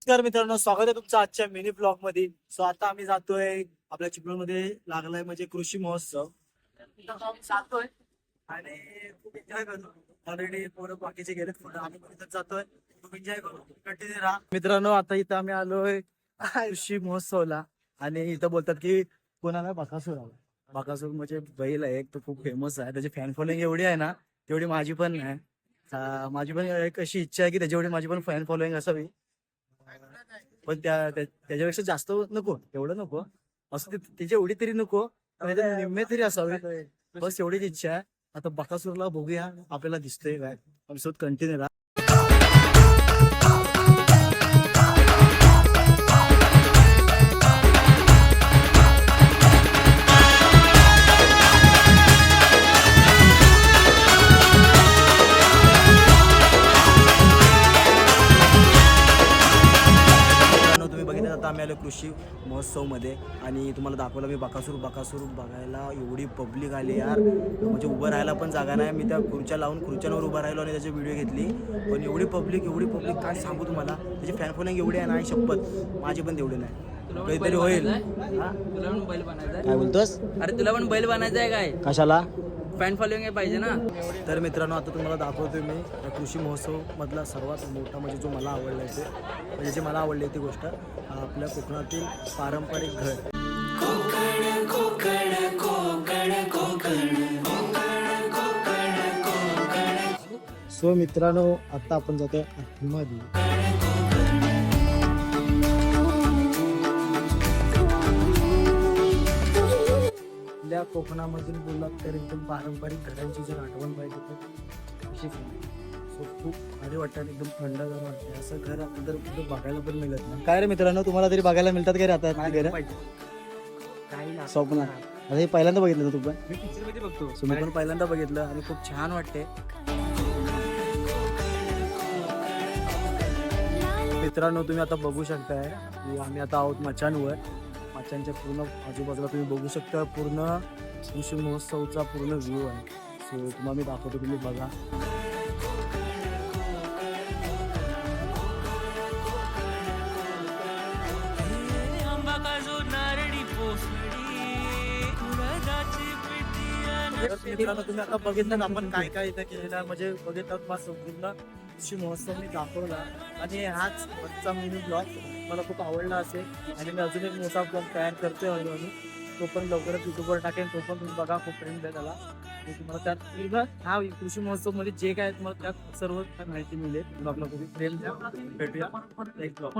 नमस्कार मित्रांनो, स्वागत आहे तुमचं आजच्या मिनी ब्लॉग मध्ये. सो आता आम्ही जातोय आपल्या चिपळूणमध्ये लागलाय म्हणजे कृषी महोत्सव. तिथं आम्ही जातोय आणि खूप एन्जॉय करतो. ऑलरेडी पोरं बाकीचे गेलेत पुढे, आम्ही पण इथं जातोय. खूप एन्जॉय करू, कंटिन्यू राहा मित्रांनो. आता इथं आम्ही आलोय कृषी महोत्सवला आणि इथं बोलतात की कोणाला बकासूर आला. बकासूर म्हणजे बैल आहे, तो खूप फेमस आहे. त्याची फॅन फॉलोइंग एवढी आहे ना, तेवढी माझी पण नाही. माझी पण एक अशी इच्छा आहे की त्याच्यावढी माझी पण फॅन फॉलोइंग असावी, पण त्याच्यापेक्षा जास्त नको, एवढं नको असं. त्याच्या एवढी तरी नको, निम्मे तरी असावे, बस एवढीच इच्छा आहे. आता बकासूरला बघूया आपल्याला दिसतोय काय. आमच्यासोबत कंटिन्यू राहा. तुम्ही बघितलं, आता आम्ही आलो कृषी महोत्सवमध्ये आणि तुम्हाला दाखवलं मी बकासूर बघायला. एवढी पब्लिक आली यार, म्हणजे उभं राहायला पण जागा नाही. मी त्या खुर्च्या लावून खुर्च्यांवर उभं राहिलो आणि त्याची व्हिडिओ घेतली. पण एवढी पब्लिक काय सांगू तुम्हाला. त्याची फॅन फॉलोइंग एवढी आहे ना, शपथ माझी पण तेवढी नाही. काहीतरी होईल. तुला पण बैल बनायचं काय बोलतोस? अरे तुला पण बैल बनायचं आहे काय? कशाला? फॅन फॉलोइंग पाहिजे ना. तर मित्रांनो, आता तुम्हाला दाखवतोय मी या कृषी महोत्सव मधला सर्वात मोठा म्हणजे जो मला आवडला ते, म्हणजे जे मला आवडली ती गोष्ट, आपल्या कोकणातील पारंपरिक घर. सो मित्रांनो, आता आपण जातोय आतमध्ये. आपल्या कोकणामधील बोललात तर एकदम पारंपरिक घरांची जर आठवण पाहिजे तर अशी सो खूप भारी वाटतं, एकदम थंडगार वाटते. असं घर आपण तर कुठं बघायला पण मिळत नाही. काय रे मित्रांनो, तुम्हाला तरी बघायला मिळतात काय राहतात घर? स्वप्न. आता हे पहिल्यांदा बघितलं तू पण? मी पिक्चर मध्ये बघतो. सो मी पण पहिल्यांदा बघितलं आणि खूप छान वाटते. मित्रांनो, तुम्ही आता बघू शकताय की आम्ही आता आहोत मचानवर. मचानच्या पूर्ण आजूबाजूला तुम्ही बघू शकता पूर्ण कृषी महोत्सवचा पूर्ण व्ह्यू आहे. सो तुम्हाला मी दाखवतो, तुम्ही बघा. मित्रांनो, तुम्ही आता बघितलं आपण काय काय इथं केलेलं, म्हणजे बघितलं पूर्ण कृषी महोत्सव मी दाखवला. आणि हाच आजचा मिनी ब्लॉग मला खूप आवडला असेल आणि मी अजून एक मोठा ब्लॉग तयार करतोय हळूहळू. तो पण लवकरच युट्यूबवर टाकेन. तो पण तुम्ही बघा, खूप प्रेम द्या त्याला. तुम्हाला त्यात हा कृषी महोत्सव मध्ये जे काय तुम्हाला त्यात सर्व माहिती मिळेल. आपला खूप प्रेम द्या. भेटूया एक ब्लॉग.